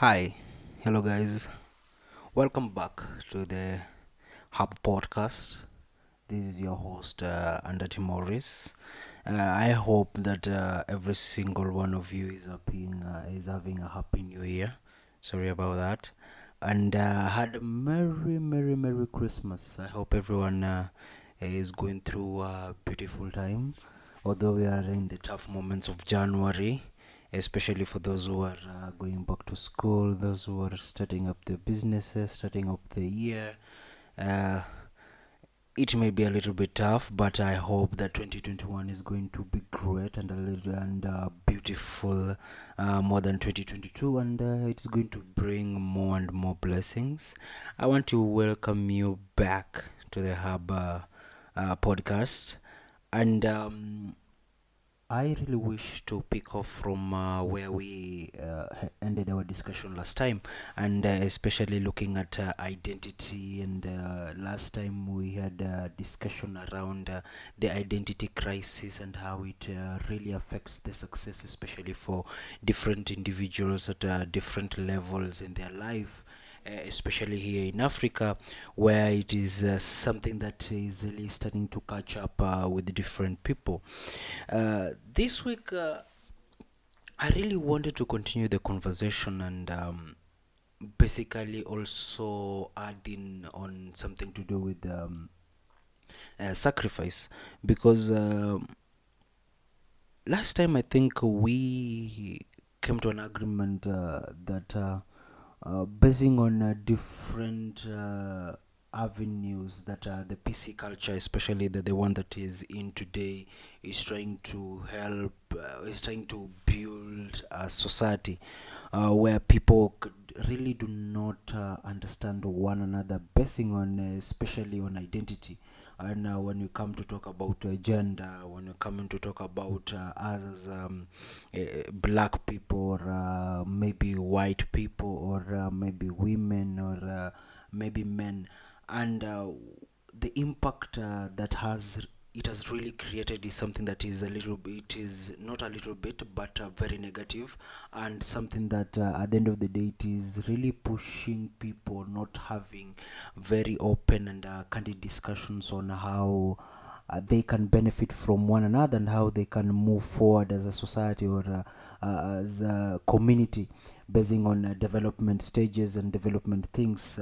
Hi, hello guys. Welcome back to the Hub podcast. This is your host Andati Morris. I hope that every single one of you is having a happy new year. Sorry about that, and had a merry Christmas. I hope everyone is going through a beautiful time. Although we are in the tough moments of January, especially for those who are going back to school, those who are starting up their businesses, starting up the year. Uh, it may be a little bit tough, but I hope that 2021 is going to be great and a little and beautiful, more than 2022, and it's going to bring more and more blessings. I want to welcome you back to the Hub podcast, and I really wish to pick off from where we ended our discussion last time, and especially looking at identity. And last time we had a discussion around the identity crisis and how it really affects the success, especially for different individuals at different levels in their life. Especially here in Africa, where it is something that is really starting to catch up with different people. This week, I really wanted to continue the conversation and basically also add in on something to do with sacrifice, because last time I think we came to an agreement that basing on different avenues that the PC culture, especially the one that is in today, is trying to help, is trying to build a society where people could really do not understand one another, basing on especially on identity. And when you come to talk about gender, when you come in to talk about us, black people, or maybe white people, or maybe women, or maybe men, and the impact that has it has really created is something that is a little bit, is not a little bit, but very negative, and something that at the end of the day, it is really pushing people not having very open and candid discussions on how they can benefit from one another and how they can move forward as a society, or as a community, basing on development stages and development things.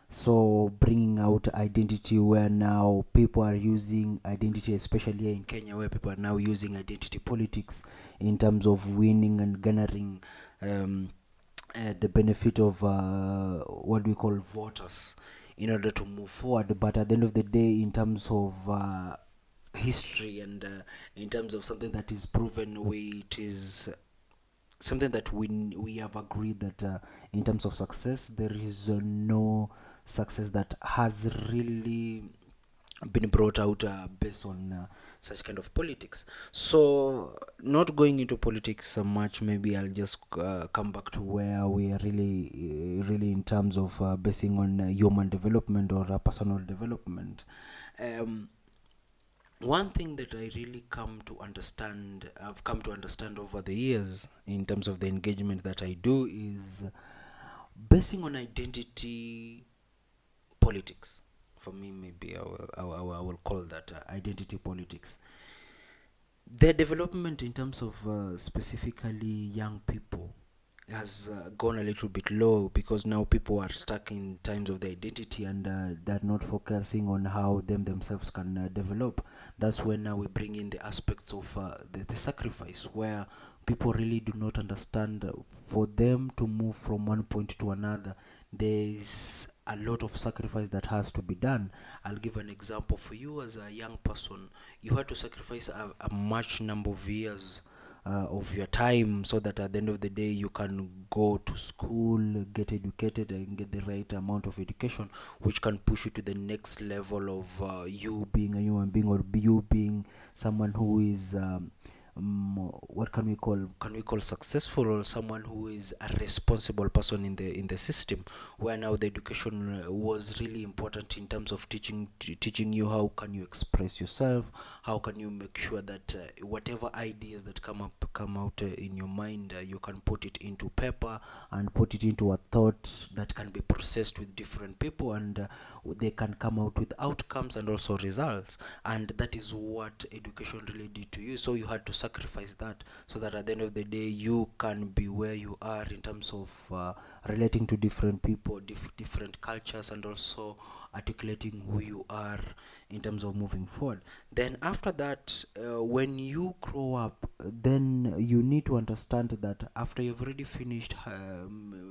So bringing out identity, where now people are using identity, especially here in Kenya, where people are now using identity politics in terms of winning and garnering the benefit of what we call voters in order to move forward. But at the end of the day, in terms of history, and in terms of something that is proven, it is something that we have agreed that in terms of success, there is no success that has really been brought out based on such kind of politics. So, not going into politics so much, maybe I'll just come back to where we are really in terms of basing on human development, or personal development. Um, One thing that I really I've come to understand over the years in terms of the engagement that I do, is basing on identity politics. For me, maybe I will call that identity politics. The development in terms of specifically young people has gone a little bit low, because now people are stuck in times of the identity, and they're not focusing on how themselves can develop. That's when now we bring in the aspects of the sacrifice, where people really do not understand for them to move from one point to another, there's a lot of sacrifice that has to be done. I'll give an example. For you as a young person, you had to sacrifice a much number of years of your time, so that at the end of the day you can go to school, get educated, and get the right amount of education, which can push you to the next level of you being a human being, or you being someone who is what can we call successful, or someone who is a responsible person in the system, where now the education was really important in terms of teaching you how can you express yourself, how can you make sure that whatever ideas that come out in your mind, you can put it into paper and put it into a thought that can be processed with different people, and they can come out with outcomes and also results. And that is what education really did to you. So you had to sacrifice that, so that at the end of the day you can be where you are in terms of relating to different people, different cultures, and also articulating who you are in terms of moving forward. Then after that, when you grow up, then you need to understand that after you've already finished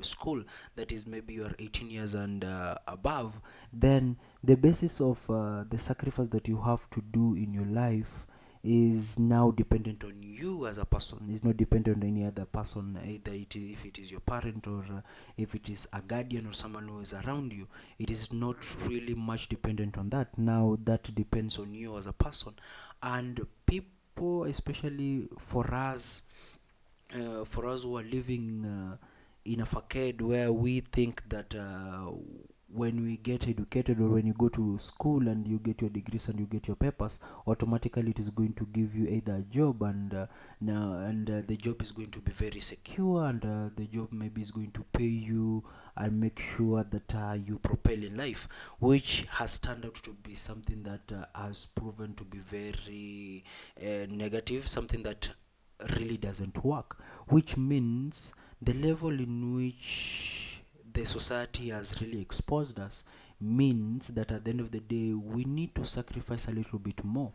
school, that is maybe you're 18 years and above, then the basis of the sacrifice that you have to do in your life is now dependent on you as a person. It's not dependent on any other person, either if it is your parent, or if it is a guardian or someone who is around you. It is not really much dependent on that. Now that depends on you as a person. And people, especially for us who are living in a facade where we think that when we get educated, or when you go to school and you get your degrees and you get your papers, automatically it is going to give you either a job, and the job is going to be very secure, and the job maybe is going to pay you and make sure that you propel in life, which has turned out to be something that has proven to be very negative, something that really doesn't work, which means the level in which the society has really exposed us means that at the end of the day we need to sacrifice a little bit more,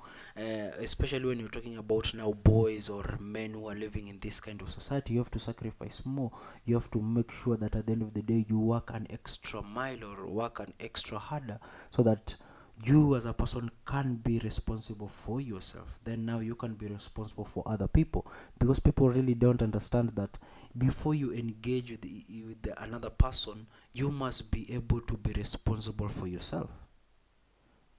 especially when you're talking about now boys or men who are living in this kind of society. You have to sacrifice more. You have to make sure that at the end of the day you work an extra mile or work an extra harder, so that you as a person can be responsible for yourself. Then now you can be responsible for other people, because people really don't understand that before you engage with another person, you must be able to be responsible for yourself,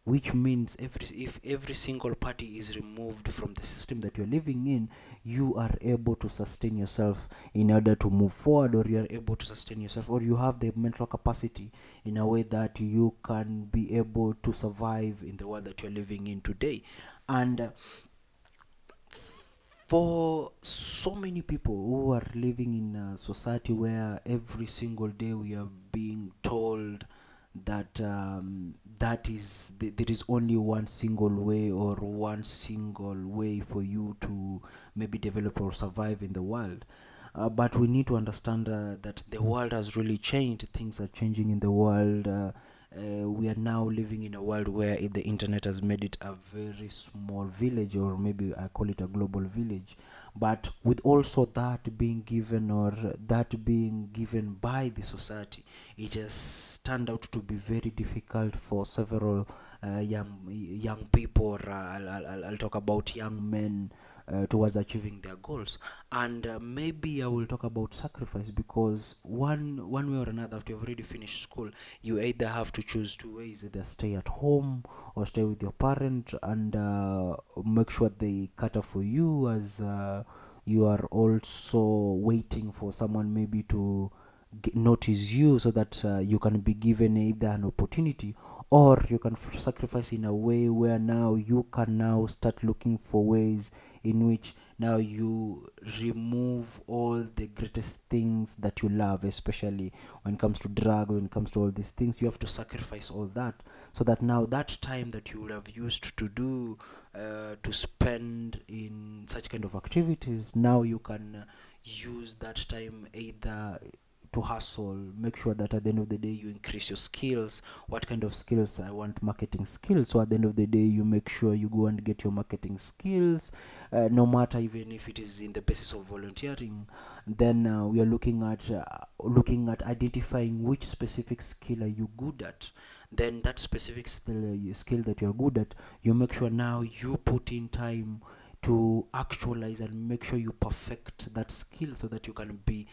which means if every single party is removed from the system that you're living in, you are able to sustain yourself in order to move forward, or you are able to sustain yourself, or you have the mental capacity in a way that you can be able to survive in the world that you're living in today. And for so many people who are living in a society where every single day we are being told that there is only one single way, or one single way for you to maybe develop or survive in the world. But we need to understand that the world has really changed. Things are changing in the world. We are now living in a world where the internet has made it a very small village, or maybe I call it a global village. But with also that being given, or that being given by the society, it has turned out to be very difficult for several young people, or I'll talk about young men, towards achieving their goals. And maybe I will talk about sacrifice, because one way or another, after you've already finished school, you either have to choose two ways: either stay at home or stay with your parent, and make sure they cater for you, as you are also waiting for someone maybe to notice you, so that you can be given either an opportunity, or you can sacrifice in a way where now you can now start looking for ways in which now you remove all the greatest things that you love, especially when it comes to drugs, when it comes to all these things. You have to sacrifice all that, so that now that time that you would have used to do to spend in such kind of activities, now you can use that time either to hustle. Make sure that at the end of the day you increase your skills. What kind of skills? I want marketing skills. So at the end of the day you make sure you go and get your marketing skills, no matter even if it is in the basis of volunteering. Then we are looking at identifying which specific skill are you good at. Then that specific skill that you're good at, you make sure now you put in time to actualize and make sure you perfect that skill, so that you can be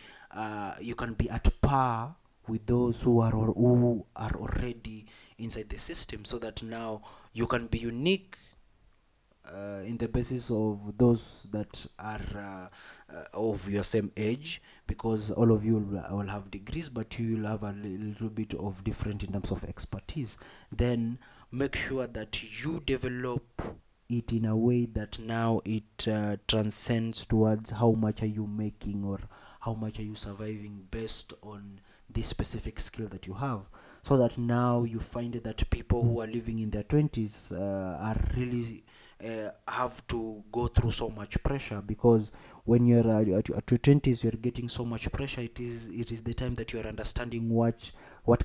at par with those who are already inside the system, so that now you can be unique in the basis of those that are of your same age, because all of you will have degrees, but you will have a little bit of different in terms of expertise. Then make sure that you develop it in a way that now it transcends towards how much are you making, or how much are you surviving based on this specific skill that you have, so that now you find that people who are living in their 20s are really have to go through so much pressure, because when you're at your 20s, you're getting so much pressure. It is the time that you're understanding what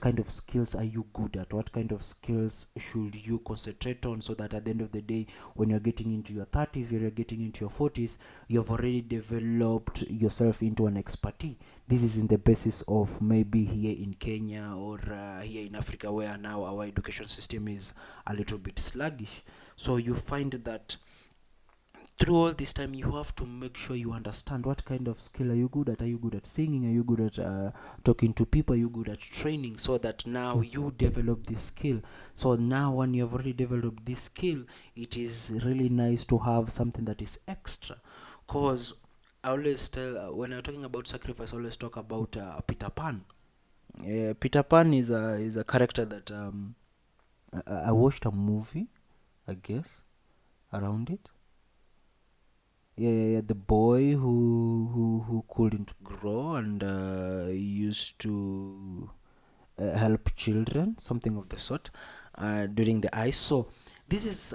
kind of skills are you good at, what kind of skills should you concentrate on, so that at the end of the day, when you're getting into your 30s, you're getting into your 40s, you've already developed yourself into an expertise. This is in the basis of maybe here in Kenya, or here in Africa, where now our education system is a little bit sluggish. So you find that through all this time, you have to make sure you understand what kind of skill are you good at. Are you good at singing? Are you good at talking to people? Are you good at training? So that now you develop this skill. So now when you have already developed this skill, it is really nice to have something that is extra. Because I always tell, when I'm talking about sacrifice, I always talk about Peter Pan. Peter Pan is a character that I watched a movie, I guess, around it. Yeah, the boy who couldn't grow, and used to help children, something of the sort, during the ice. So this is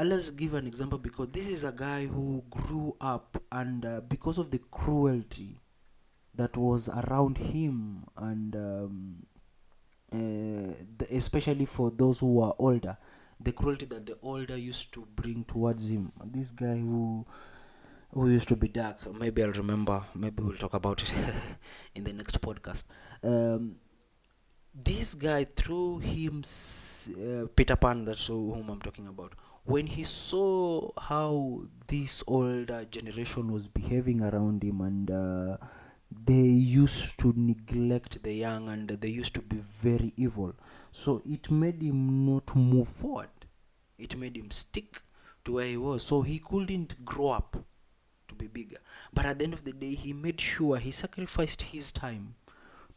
let's give an example, because this is a guy who grew up, and because of the cruelty that was around him, and especially for those who are older, the cruelty that the older used to bring towards him, this guy who used to be dark. Maybe I'll remember. Maybe we'll talk about it in the next podcast. Um, this guy, through him, Peter Pan, that's whom I'm talking about. When he saw how this older generation was behaving around him, and they used to neglect the young, and they used to be very evil, so it made him not move forward. It made him stick to where he was, so he couldn't grow up to be bigger. But at the end of the day, he made sure he sacrificed his time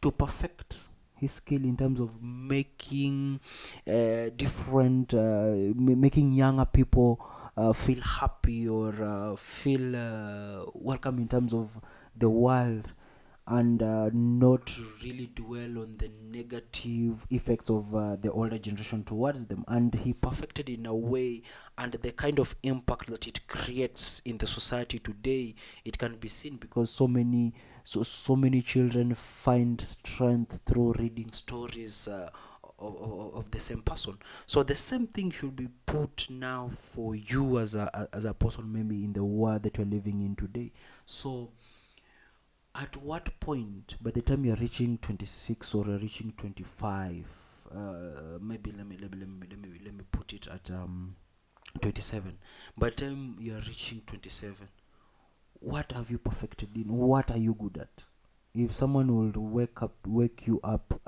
to perfect his skill in terms of making making younger people feel happy, or feel welcome in terms of the world, and not really dwell on the negative effects of the older generation towards them. And he perfected in a way, and the kind of impact that it creates in the society today, it can be seen, because so many children find strength through reading stories of the same person. So the same thing should be put now for you as a person, maybe in the world that you're living in today. So at what point, by the time you're reaching 26 or you're reaching 25, maybe let me put it at 27. By the time you're reaching 27, what have you perfected in? What are you good at? If someone will wake you up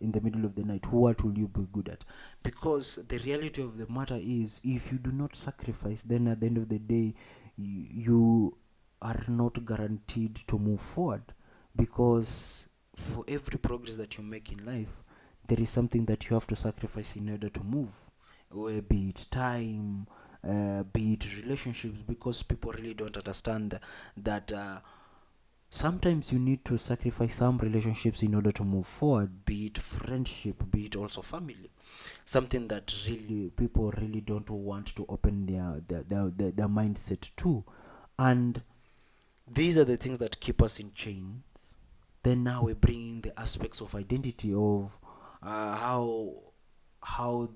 in the middle of the night, what will you be good at? Because the reality of the matter is, if you do not sacrifice, then at the end of the day, you are not guaranteed to move forward. Because for every progress that you make in life, there is something that you have to sacrifice in order to move, be it time, be it relationships, because people really don't understand that sometimes you need to sacrifice some relationships in order to move forward, be it friendship, be it also family. Something that really people really don't want to open their mindset to. And these are the things that keep us in chains. Then now we bring in the aspects of identity, of how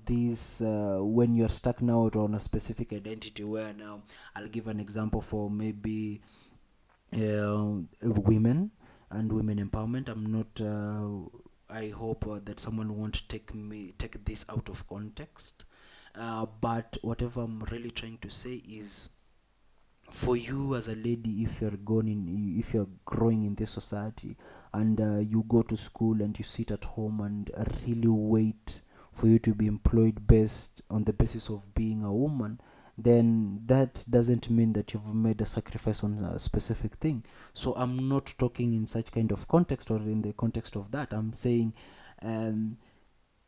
this when you're stuck now on a specific identity, where now I'll give an example for maybe women and women empowerment. I'm not I hope that someone won't take this out of context, but whatever I'm really trying to say is, for you as a lady, if you're growing in this society, and you go to school and you sit at home and really wait for you to be employed based on the basis of being a woman, then that doesn't mean that you've made a sacrifice on a specific thing. So I'm not talking in such kind of context or in the context of that. I'm saying,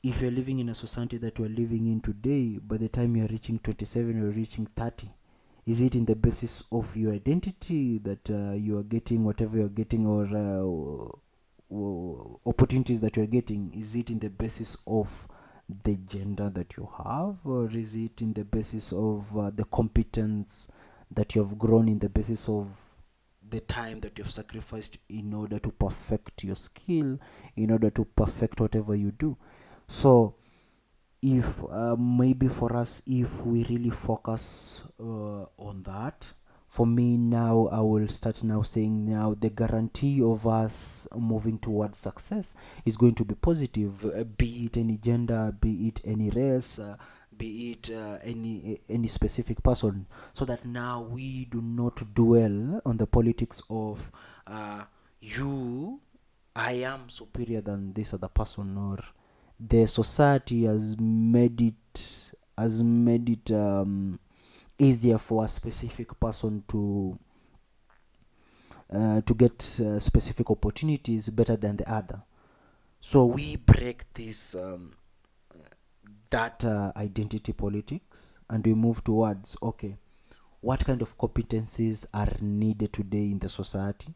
if you're living in a society that we're living in today, by the time you're reaching 27 or reaching 30, is it in the basis of your identity that you are getting whatever you're getting, or opportunities that you're getting? Is it in the basis of the gender that you have, or is it in the basis of the competence that you have grown, in the basis of the time that you've sacrificed in order to perfect your skill, in order to perfect whatever you do? So if maybe for us, if we really focus on that, for me now, I will start now saying, now the guarantee of us moving towards success is going to be positive, be it any gender, be it any race, be it any specific person, so that now we do not dwell on the politics of you, I am superior than this other person, or the society has made it easier for a specific person to get specific opportunities better than the other. So we break this that identity politics, and we move towards, okay, what kind of competencies are needed today in the society,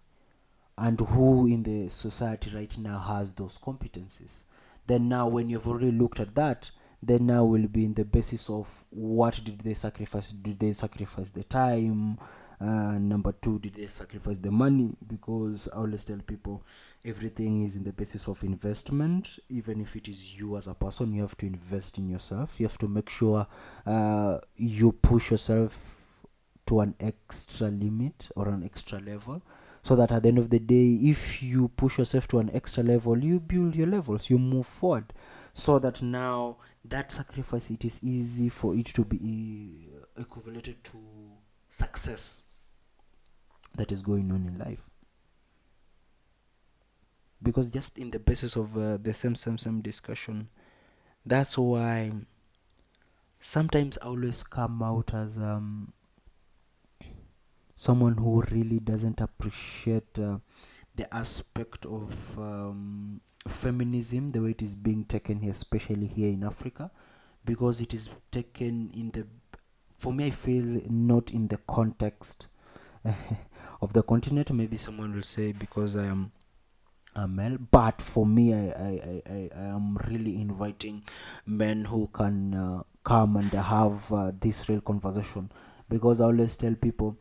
and who in the society right now has those competencies. Then now, when you've already looked at that, then now will be in the basis of, what did they sacrifice? Did they sacrifice the time? Number two, did they sacrifice the money? Because I always tell people, everything is in the basis of investment. Even if it is you as a person, you have to invest in yourself. You have to make sure you push yourself to an extra limit or an extra level, so that at the end of the day, if you push yourself to an extra level, you build your levels, you move forward, so that now that sacrifice, it is easy for it to be equivalent to success that is going on in life. Because just in the basis of the same discussion, that's why sometimes I always come out as someone who really doesn't appreciate the aspect of feminism, the way it is being taken here, especially here in Africa, because it is taken in the, for me, I feel, not in the context of the continent. Maybe someone will say because I am a male, but for me, I am really inviting men who can come and have this real conversation, because I always tell people,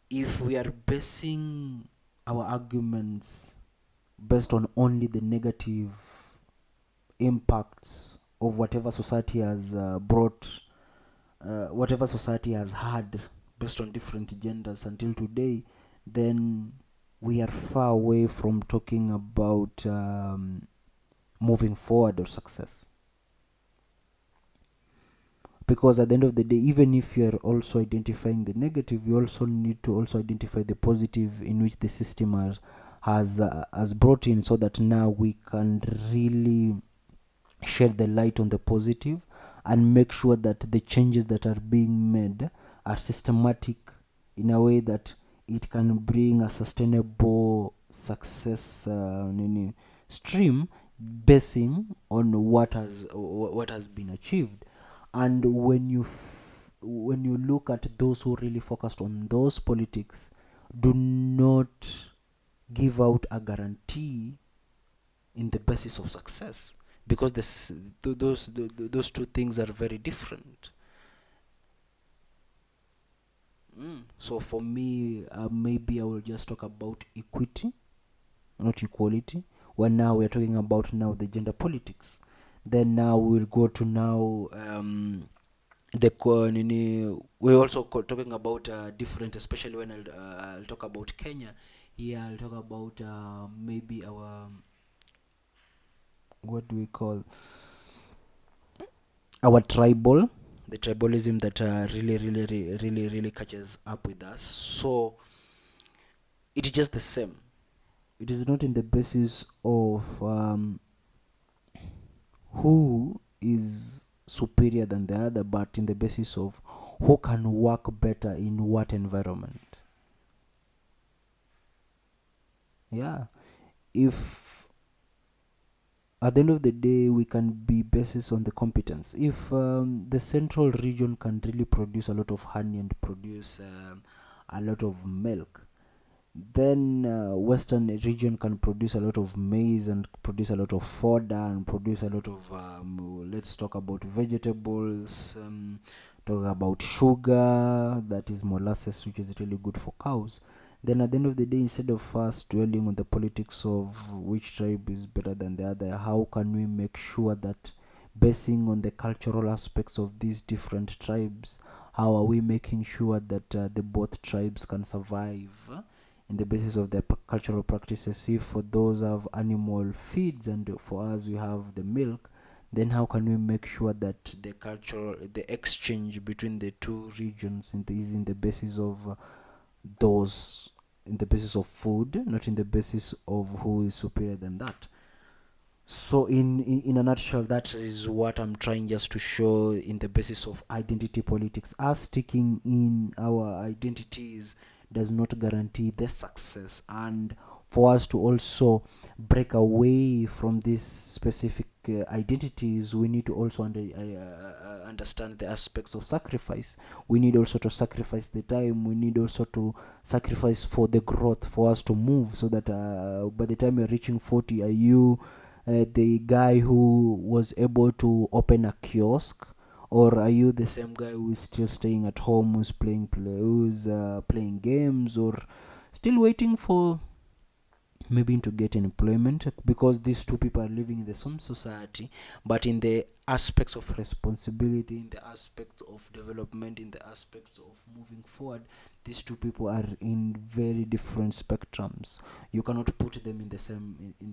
if we are basing our arguments based on only the negative impacts of whatever society has brought, whatever society has had based on different genders until today, then we are far away from talking about moving forward or success. Because at the end of the day, even if you're also identifying the negative, you also need to also identify the positive in which the system has brought in, so that now we can really shed the light on the positive, and make sure that the changes that are being made are systematic, in a way that it can bring a sustainable success stream, basing on what has been achieved. And when you look at those who really focused on those politics, do not give out a guarantee in the basis of success, because those two things are very different. So for me, maybe I will just talk about equity, not equality. When now we're talking about now the gender politics, then now we'll go to now we're also talking about different, especially when I'll talk about Kenya. Yeah, I'll talk about maybe our, what do we call, our the tribalism that really catches up with us. So it is just the same. It is not in the basis of who is superior than the other, but in the basis of who can work better in what environment. Yeah, if at the end of the day we can be basis on the competence. If the central region can really produce a lot of honey and produce a lot of milk, then western region can produce a lot of maize and produce a lot of fodder and produce a lot of let's talk about vegetables, talk about sugar, that is molasses, which is really good for cows. Then at the end of the day, instead of us dwelling on the politics of which tribe is better than the other, how can we make sure that, basing on the cultural aspects of these different tribes, how are we making sure that the both tribes can survive in the basis of their cultural practices? If for those have animal feeds and for us we have the milk, then how can we make sure that the exchange between the two regions is in the basis of those, in the basis of food, not in the basis of who is superior than that. So in a nutshell, that is what I'm trying just to show in the basis of identity politics. Us sticking in our identities does not guarantee the success, and for us to also break away from these specific identities, we need to also understand the aspects of sacrifice. We need also to sacrifice the time. We need also to sacrifice for the growth, for us to move, so that by the time you're reaching 40, are you the guy who was able to open a kiosk, or are you the same guy who is still staying at home, who's playing games, or still waiting for maybe to get employment? Because these two people are living in the same society, but in the aspects of responsibility, in the aspects of development, in the aspects of moving forward, these two people are in very different spectrums. You cannot put them in the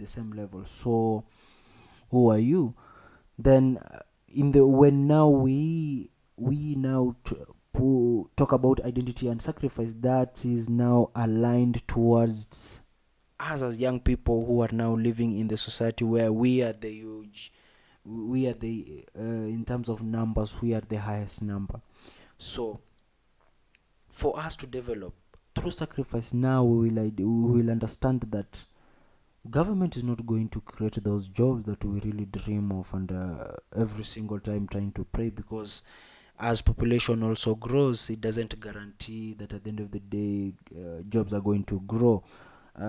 same level. So who are you then? In the when now we now talk about identity and sacrifice, that is now aligned towards us as young people who are now living in the society where we are the in terms of numbers, we are the highest number. So for us to develop through sacrifice, now we will understand that government is not going to create those jobs that we really dream of, and every single time trying to pray, because as population also grows, it doesn't guarantee that at the end of the day jobs are going to grow,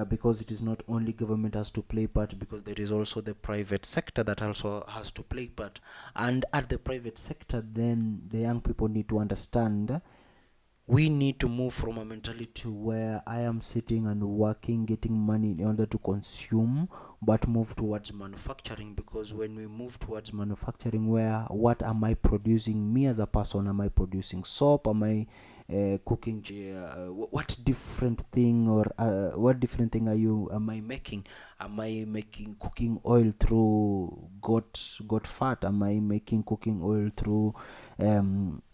because it is not only government has to play part, because there is also the private sector that also has to play part. And at the private sector, then the young people need to understand, we need to move from a mentality where I am sitting and working, getting money in order to consume, but move towards manufacturing. Because when we move towards manufacturing, where what am I producing? Me as a person, am I producing soap? Am I cooking? What different thing, or what different thing am I making? Am I making cooking oil through goat fat? Am I making cooking oil through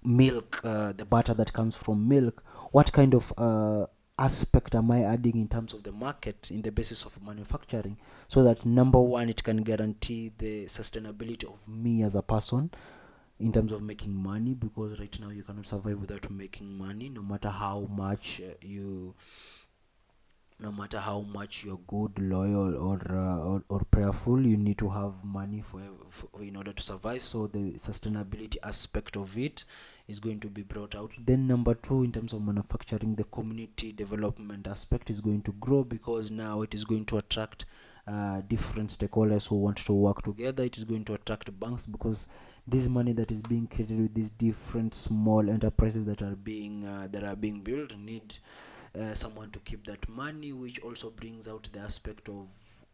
milk, the butter that comes from milk? What kind of aspect am I adding in terms of the market in the basis of manufacturing, so that number one, it can guarantee the sustainability of me as a person in terms of making money? Because right now you cannot survive without making money, no matter how much no matter how much you're good, loyal, or prayerful, you need to have money in order to survive. So the sustainability aspect of it is going to be brought out. Then number two, in terms of manufacturing, the community development aspect is going to grow, because now it is going to attract different stakeholders who want to work together. It is going to attract banks, because this money that is being created with these different small enterprises that are being built need someone to keep that money, which also brings out the aspect of,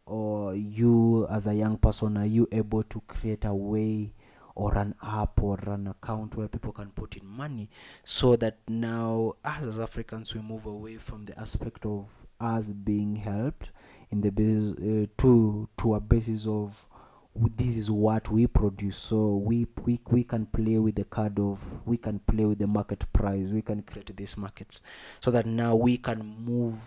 or you as a young person, are you able to create a way or an app or an account where people can put in money, so that now us as Africans, we move away from the aspect of us being helped in the basis to a basis of this is what we produce. So we can play with the card of, we can play with the market price, we can create these markets, so that now we can move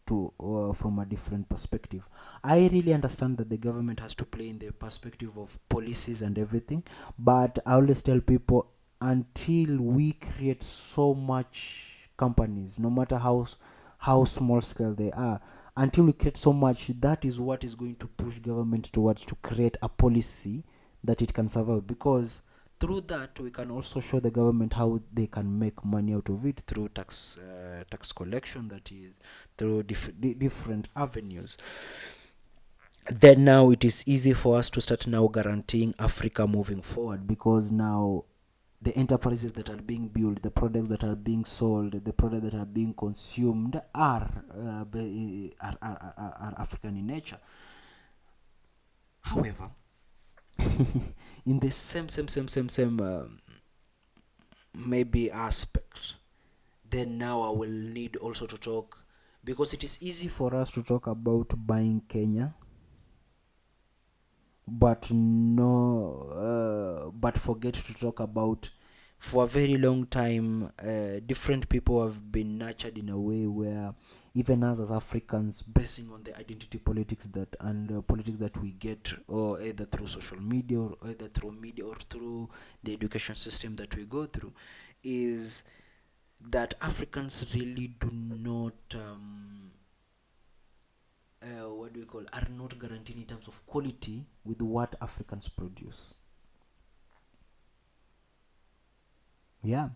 to from a different perspective. I really understand that the government has to play in the perspective of policies and everything, but I always tell people, until we create so much companies, no matter how small scale they are, until we create so much, that is what is going to push government towards to create a policy that it can survive, because through that we can also show the government how they can make money out of it through tax collection, that is through different avenues. Then now it is easy for us to start now guaranteeing Africa moving forward, because now the enterprises that are being built, the products that are being sold, the products that are being consumed are African in nature. However, in the same maybe aspect, then now I will need also to talk, because it is easy for us to talk about buying Kenya, but but forget to talk about, for a very long time, different people have been nurtured in a way where even us as Africans, basing on the identity politics that and politics that we get, or either through social media, or either through media, or through the education system that we go through, is that Africans really do not what do we call, are not guaranteed in terms of quality with what Africans produce. Yeah,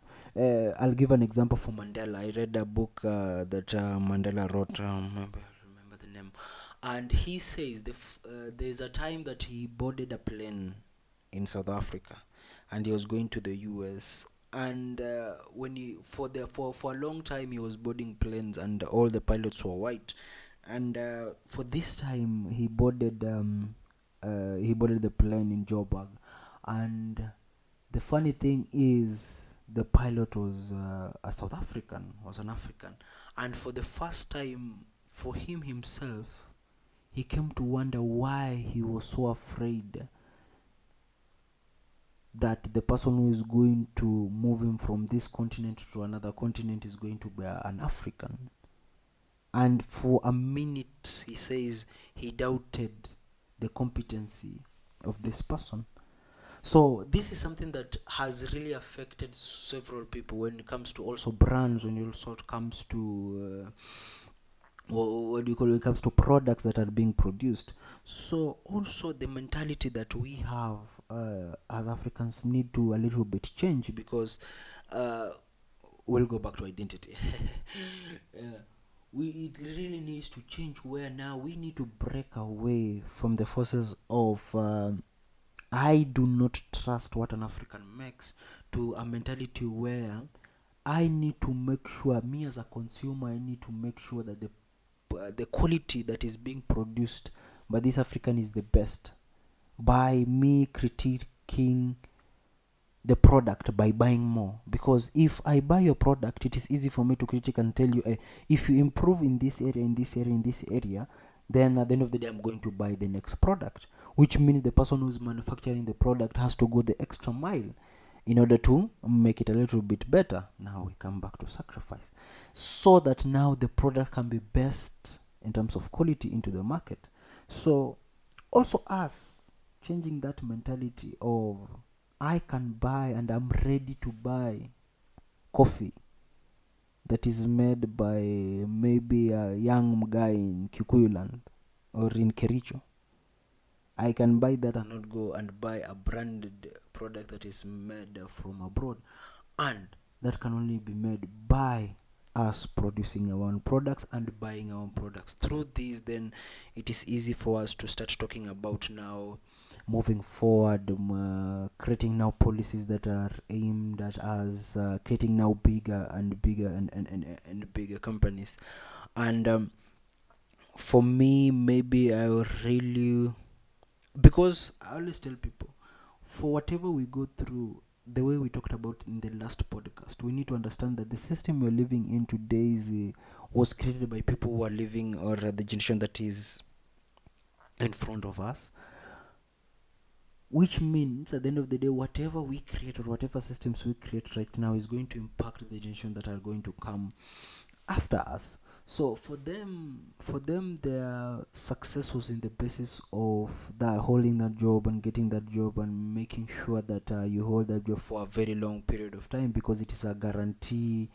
I'll give an example for Mandela. I read a book that Mandela wrote. Maybe I remember the name, and he says there's a time that he boarded a plane in South Africa, and he was going to the U.S. And when he for a long time he was boarding planes, and all the pilots were white. And for this time he boarded the plane in Joburg, and the funny thing is the pilot was a South African, was an African, and for the first time for him himself, he came to wonder why he was so afraid that the person who is going to move him from this continent to another continent is going to be an African. And for a minute, he says he doubted the competency of this person. So this is something that has really affected several people when it comes to also brands, when it also comes to what do you call it, when it comes to products that are being produced. So also the mentality that we have as Africans need to a little bit change, because uh, we'll go back to identity. uh, it really needs to change, where now we need to break away from the forces of I do not trust what an African makes, to a mentality where I need to make sure, me as a consumer, I need to make sure that the quality that is being produced by this African is the best, by me critiquing the product by buying more. Because if I buy your product, it is easy for me to critique and tell you, if you improve in this area, in this area, in this area, then at the end of the day I'm going to buy the next product, which means the person who's manufacturing the product has to go the extra mile in order to make it a little bit better. Now we come back to sacrifice, so that now the product can be best in terms of quality into the market. So also us changing that mentality of I can buy and I'm ready to buy coffee that is made by maybe a young guy in Kikuyu land or in Kericho. I can buy that and not go and buy a branded product that is made from abroad, and that can only be made by us producing our own products and buying our own products. Through this, then it is easy for us to start talking about now moving forward, creating now policies that are aimed at us creating now bigger and bigger and bigger companies. And for me, maybe I will really, because I always tell people, for whatever we go through, the way we talked about in the last podcast, we need to understand that the system we're living in today was created by people who are living, or the generation that is in front of us, which means at the end of the day, whatever we create or whatever systems we create right now is going to impact the generation that are going to come after us. So for them their success was in the basis of that holding that job and getting that job and making sure that you hold that job for a very long period of time, because it is a guarantee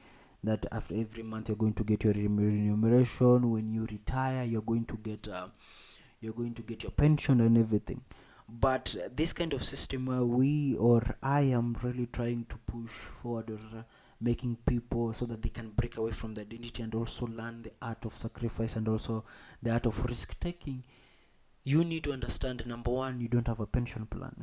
that after every month you're going to get your remuneration. When you retire, you're going to get your pension and everything. But this kind of system where we or I am really trying to push forward, or making people so that they can break away from the identity and also learn the art of sacrifice and also the art of risk taking. You need to understand, number one, you don't have a pension plan.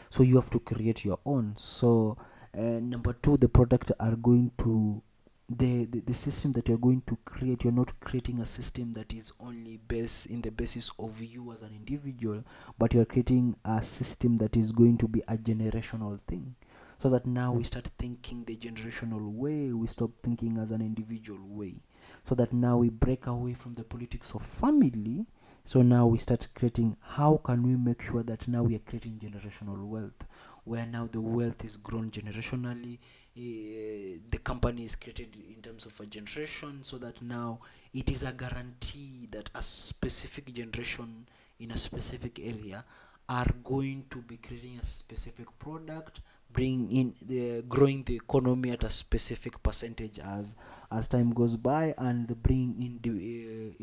So you have to create your own. So number two, the product are going to the system that you're going to create, you're not creating a system that is only based in the basis of you as an individual, but you're creating a system that is going to be a generational thing, so that now we start thinking the generational way, we stop thinking as an individual way, so that now we break away from the politics of family. So now we start creating, how can we make sure that now we are creating generational wealth, where now the wealth is grown generationally. The company is created in terms of a generation, so that now it is a guarantee that a specific generation in a specific area are going to be creating a specific product, bring in the growing the economy at a specific percentage as time goes by, and bring in the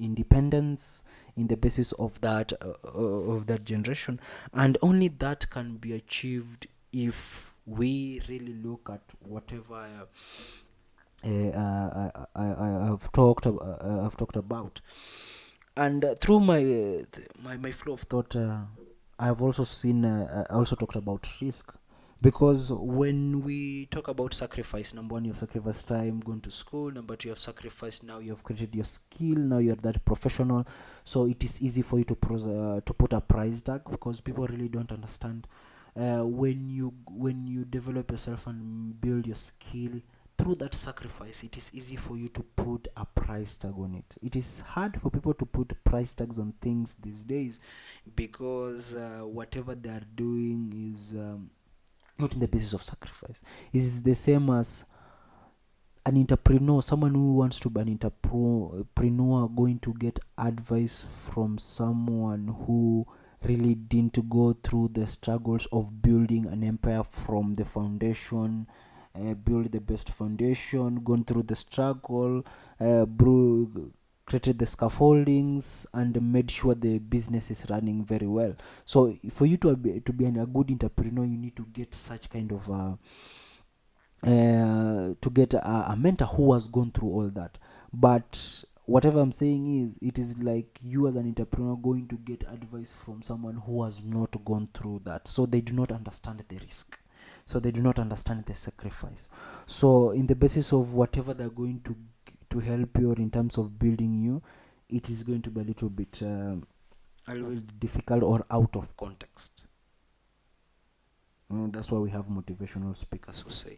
independence in the basis of that generation. And only that can be achieved if we really look at whatever I've talked about. And through my flow of thought, I've also seen I also talked about risk, because when we talk about sacrifice, number one, you've sacrificed time going to school. Number two, you've sacrificed, now you've created your skill, now you're that professional. So it is easy for you to put a price tag, because people really don't understand. When you develop yourself and build your skill through that sacrifice, it is easy for you to put a price tag on it. It is hard for people to put price tags on things these days, because whatever they are doing is not in the basis of sacrifice. It is the same as an entrepreneur, someone who wants to be an entrepreneur, going to get advice from someone who really didn't go through the struggles of building an empire from the foundation, build the best foundation, gone through the struggle, created the scaffoldings, and made sure the business is running very well. So for you to be a good entrepreneur, you need to get such kind of to get a mentor who has gone through all that. But whatever I'm saying is, it is like you as an entrepreneur going to get advice from someone who has not gone through that, so they do not understand the risk, so they do not understand the sacrifice. So in the basis of whatever they're going to help you, or in terms of building you, it is going to be a little difficult or out of context. That's why we have motivational speakers who say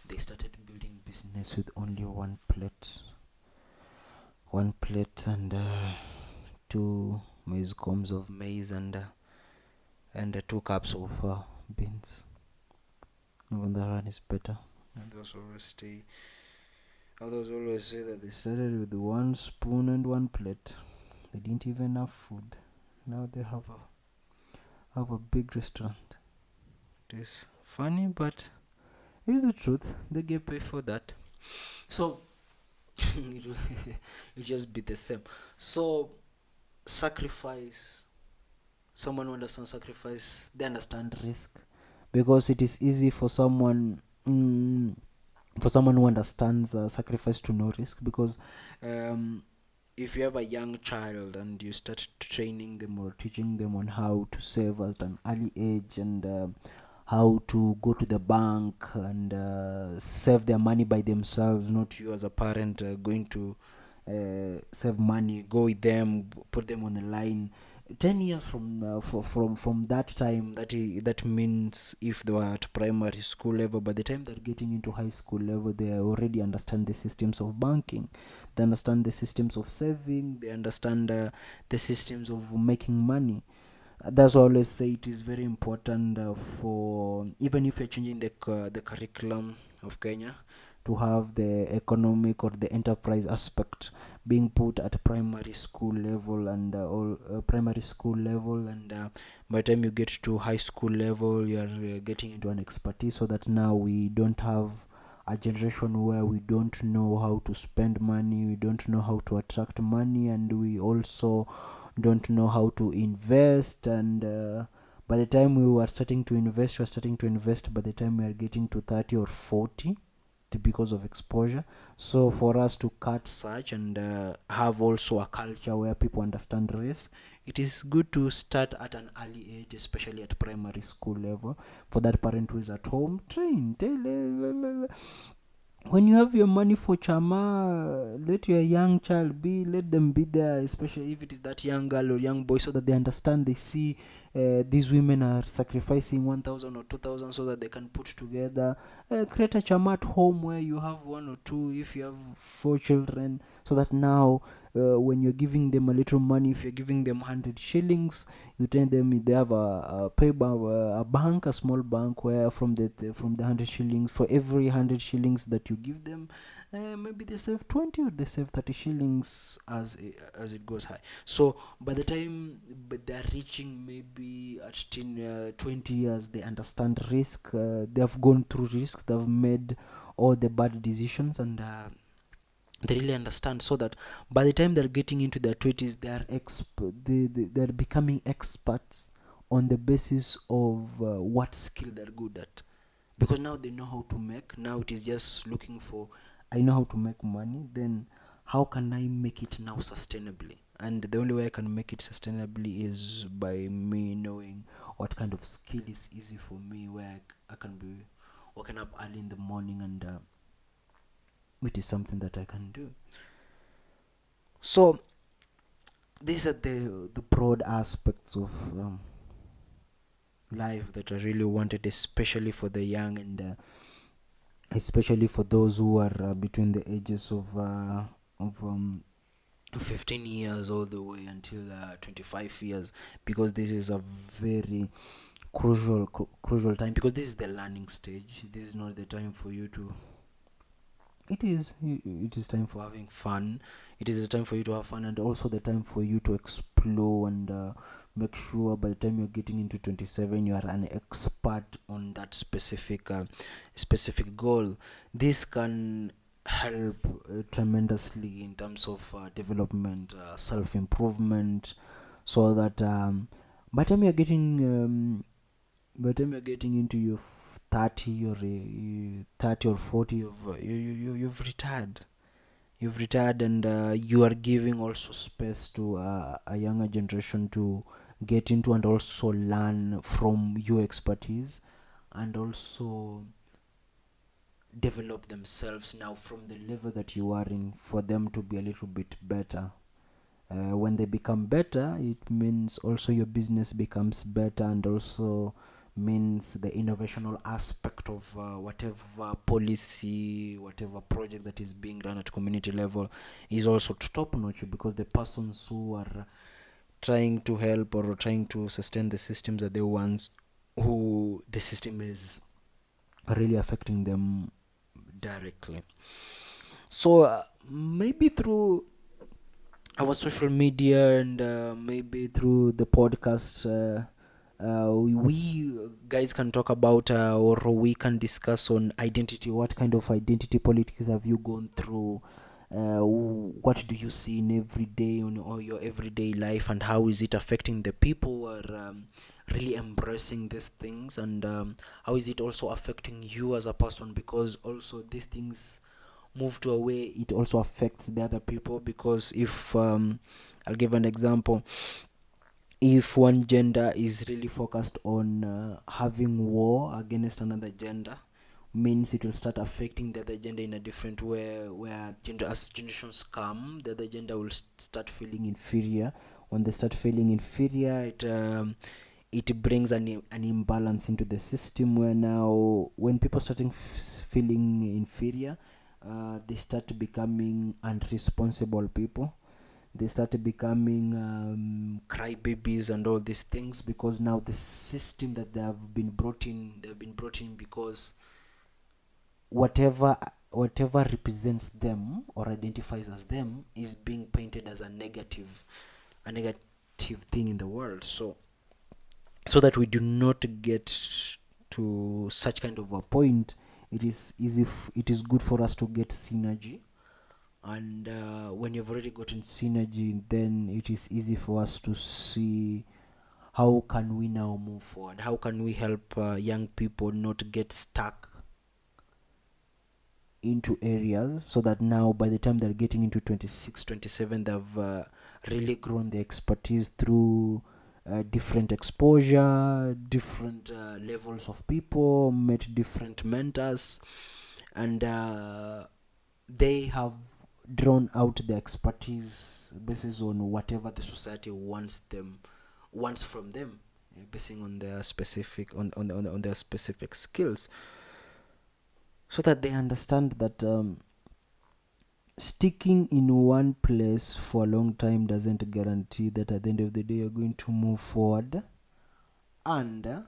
they started building business with only one plate and two maize combs of maize, and 2 cups of beans. Even that one is better. And others always say that they started with 1 spoon and 1 plate. They didn't even have food. Now they have a big restaurant. It is funny, but it is the truth. They get paid for that. So it'll just be the same. So sacrifice. Someone who understands sacrifice, they understand risk, because it is easy for someone who understands sacrifice to know risk, because if you have a young child and you start training them or teaching them on how to save at an early age, and how to go to the bank and save their money by themselves, not you as a parent going to save money, go with them, put them on a line. 10 years from that time, that means if they were at primary school level, by the time they're getting into high school level, they already understand the systems of banking, they understand the systems of saving, they understand the systems of making money. That's why I always say it is very important for, even if you're changing the curriculum of Kenya to have the economic or the enterprise aspect being put at primary school level and all primary school level, and by the time you get to high school level, you are getting into an expertise, so that now we don't have a generation where we don't know how to spend money, we don't know how to attract money, and we also don't know how to invest. And by the time we were starting to invest, we are starting to invest by the time we are getting to 30 or 40 because of exposure. So for us to cut such and have also a culture where people understand risk, it is good to start at an early age, especially at primary school level. For that parent who is at home, train, tell, when you have your money for chama, let your young child be, let them be there, especially if it is that young girl or young boy, so that they understand, they see these women are sacrificing 1,000 or 2,000 so that they can put together. Create a chama at home where you have one or two, if you have four children, so that now when you're giving them a little money, if you're giving them 100 shillings, you tell them they have a bank, a small bank, where from the 100 shillings, for every 100 shillings that you give them, maybe they save 20 or they save 30 shillings as it goes high. So by the time they're reaching maybe at 20 years, they understand risk, they have gone through risk, they've made all the bad decisions, and they really understand, so that by the time they're getting into their 20s, they're becoming experts on the basis of what skill they're good at, because now they know how to make. Now it is just looking for, I know how to make money, then how can I make it now sustainably? And the only way I can make it sustainably is by me knowing what kind of skill is easy for me, where I can be waking up early in the morning, and which is something that I can do. So these are the broad aspects of life that I really wanted, especially for the young, and especially for those who are between the ages of 15 years all the way until 25 years, because this is a very crucial time, because this is the learning stage. This is not the time for you to, it is time for having fun. It is the time for you to have fun, and also the time for you to explore, and make sure by the time you're getting into 27, you are an expert on that specific goal. This can help tremendously in terms of development, self-improvement, so that by the time you're getting into your 30 or 30 or 40, you've retired. You've retired, and you are giving also space to a younger generation to get into and also learn from your expertise, and also develop themselves now from the level that you are in, for them to be a little bit better. When they become better, it means also your business becomes better, and also means the innovational aspect of whatever policy, whatever project that is being run at community level is also top notch, because the persons who are trying to help or trying to sustain the systems are the ones who the system is really affecting them directly. So maybe through our social media, and maybe through the podcast, we guys can talk about, or we can discuss on identity. What kind of identity politics have you gone through? What do you see in every day, on all your everyday life, and how is it affecting the people who are really embracing these things, and how is it also affecting you as a person? Because also these things move to a way it also affects the other people, because if I'll give an example. If one gender is really focused on having war against another gender, means it will start affecting the other gender in a different way, where as generations come, the other gender will start feeling inferior. When they start feeling inferior, it brings an imbalance into the system, where now when people starting feeling inferior, they start becoming unresponsible people. They started becoming crybabies and all these things, because now the system that they've been brought in because whatever whatever represents them or identifies as them is being painted as a negative thing in the world. So that we do not get to such kind of a point, it is good for us to get synergy. And when you've already gotten synergy, then it is easy for us to see how can we now move forward, how can we help young people not get stuck into areas, so that now by the time they're getting into 26, 27, they've really grown their expertise through different exposure, different levels of people, met different mentors, and they have drawn out their expertise basis on whatever the society wants from them, basing on their specific on their specific skills, so that they understand that sticking in one place for a long time doesn't guarantee that at the end of the day you're going to move forward. And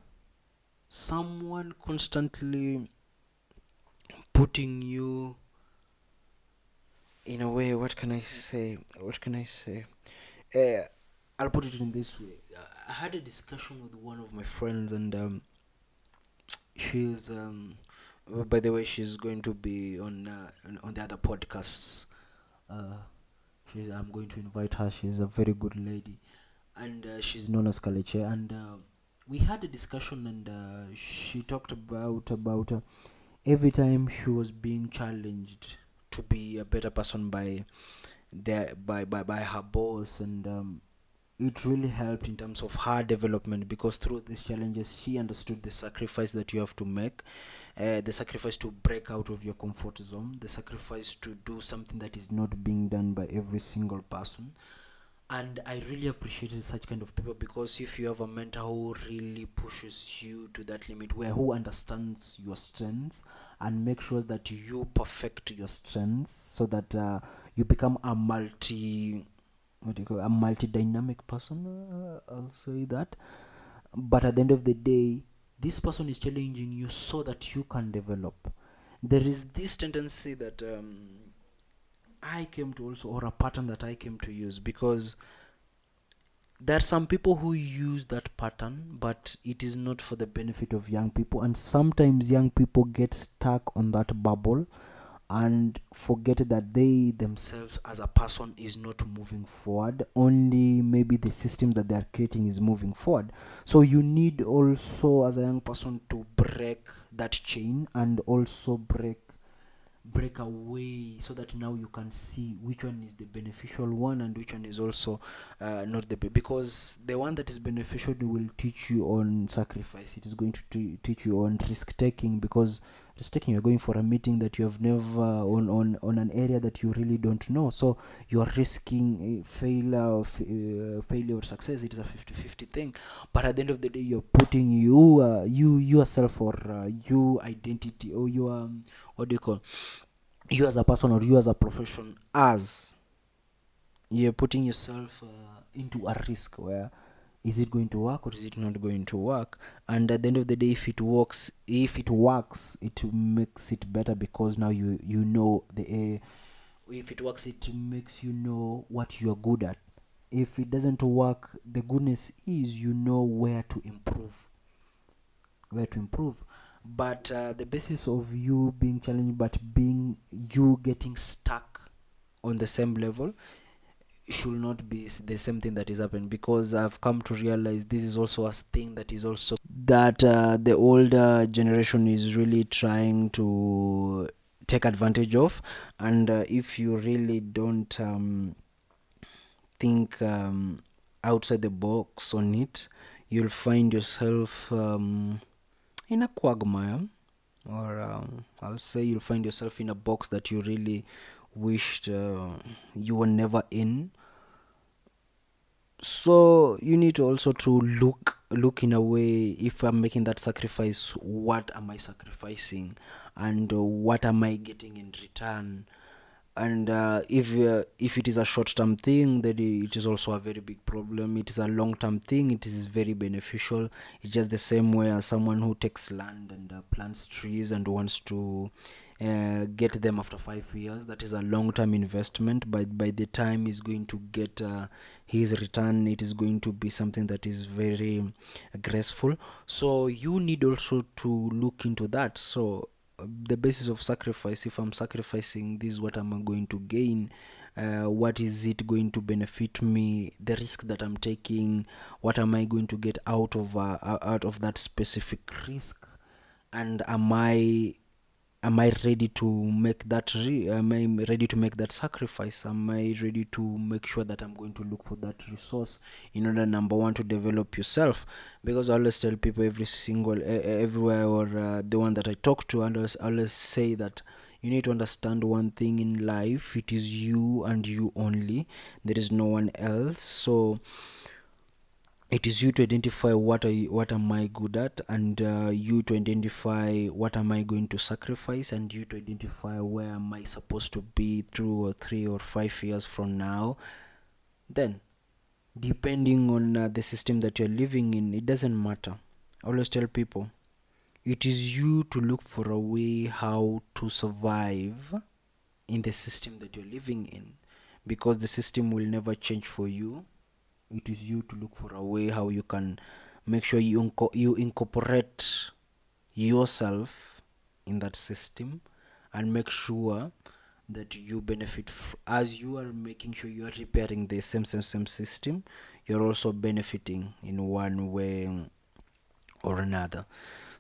someone constantly putting you in a way, what can I say, uh, I'll put it in this way. I had a discussion with one of my friends, and she's by the way, she's going to be on the other podcasts. uh I'm going to invite her. She's a very good lady, and she's known as Kaleche. And we had a discussion, and she talked about every time she was being challenged to be a better person by her boss. And it really helped in terms of her development, because through these challenges she understood the sacrifice that you have to make, the sacrifice to break out of your comfort zone, the sacrifice to do something that is not being done by every single person. And I really appreciated such kind of people, because if you have a mentor who really pushes you to that limit, where who understands your strengths and make sure that you perfect your strengths, so that you become a multi-dynamic person, I'll say that. But at the end of the day, this person is challenging you so that you can develop. There is this tendency that I came to also, or a pattern that I came to use, because there are some people who use that pattern, but it is not for the benefit of young people. And sometimes young people get stuck on that bubble and forget that they themselves as a person is not moving forward, only maybe the system that they are creating is moving forward. So you need also, as a young person, to break that chain, and also break away, so that now you can see which one is the beneficial one and which one is also not because the one that is beneficial will teach you on sacrifice. It is going to teach you on risk taking, because risk taking, you're going for a meeting that you have never on an area that you really don't know, so you are risking failure or success. It is a 50-50 thing, but at the end of the day you're putting you yourself, or you identity, or your what do you call, you as a person, or you as a profession, as you're putting yourself into a risk, where is it going to work or is it not going to work. And at the end of the day, if it works, it makes it better, because now you know if it works, it makes you know what you're good at. If it doesn't work, the goodness is you know where to improve. But the basis of you being challenged, but being you getting stuck on the same level, should not be the same thing that is happening, because I've come to realize this is also a thing that is also that the older generation is really trying to take advantage of. And if you really don't think outside the box on it, you'll find yourself in a quagmire, or I'll say you'll find yourself in a box that you really wished you were never in. So you need also to look in a way, if I'm making that sacrifice, what am I sacrificing, and what am I getting in return? and if it is a short-term thing, then it is also a very big problem. It is a long-term thing, it is very beneficial. It's just the same way as someone who takes land and plants trees and wants to get them after 5 years. That is a long-term investment, but by the time he's going to get his return, it is going to be something that is very graceful. So you need also to look into that. So the basis of sacrifice, if I'm sacrificing this, what am I going to gain? What is it going to benefit me? The risk that I'm taking, what am I going to get out of that specific risk? And am I ready to make that am I ready to make that sacrifice? Am I ready to make sure that I'm going to look for that resource in order, number one, to develop yourself? Because I always tell people, everywhere, or the one that I talk to, and I always say that you need to understand one thing in life: it is you and you only. There is no one else. So it is you to identify what am I good at, and you to identify what am I going to sacrifice, and you to identify where am I supposed to be 2 or 3 or 5 years from now. Then, depending on the system that you're living in, it doesn't matter. I always tell people, it is you to look for a way how to survive in the system that you're living in, because the system will never change for you. It is you to look for a way how you can make sure you incorporate yourself in that system, and make sure that you benefit as you are making sure you are repairing the same system. You're also benefiting in one way or another.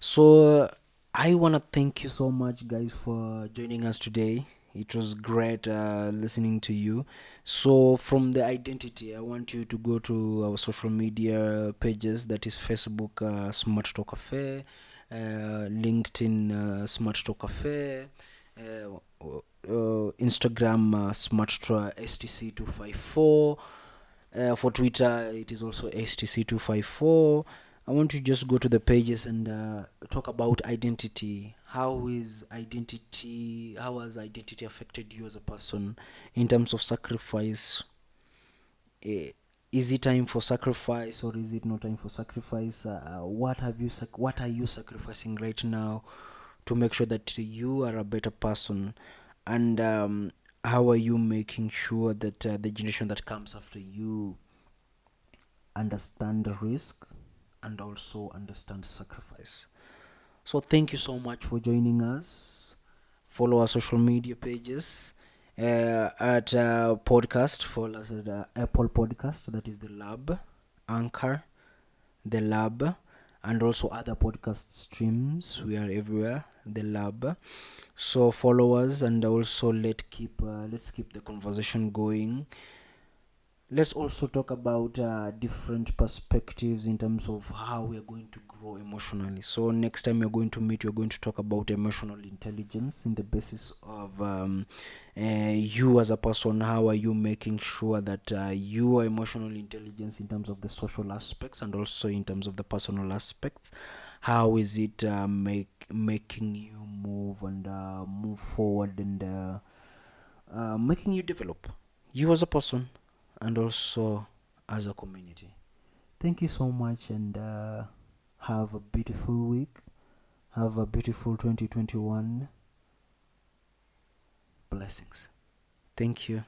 So I want to thank you so much, guys, for joining us today. It was great listening to you. So from the identity, I want you to go to our social media pages. That is Facebook, Smart Talk Cafe, LinkedIn, Smart Talk Cafe, Instagram, STC254. For Twitter, it is also STC254. I want to just go to the pages and talk about identity. How has identity affected you as a person in terms of sacrifice? Is it time for sacrifice, or is it not time for sacrifice? What are you sacrificing right now to make sure that you are a better person? And how are you making sure that the generation that comes after you understand the risk and also understand sacrifice? So thank you so much for joining us. Follow our social media pages at podcast. Follow us at Apple Podcast, that is the Lab, Anchor, the Lab, and also other podcast streams. We are everywhere, the Lab. So follow us, and also let's keep the conversation going. Let's also talk about different perspectives in terms of how we are going to grow emotionally. So next time we're going to meet, we're going to talk about emotional intelligence in the basis of you as a person. How are you making sure that your emotional intelligence in terms of the social aspects and also in terms of the personal aspects, how is it making you move and move forward, and making you develop you as a person and also as a community? Thank you so much, and have a beautiful week. Have a beautiful 2021. Blessings. Thank you.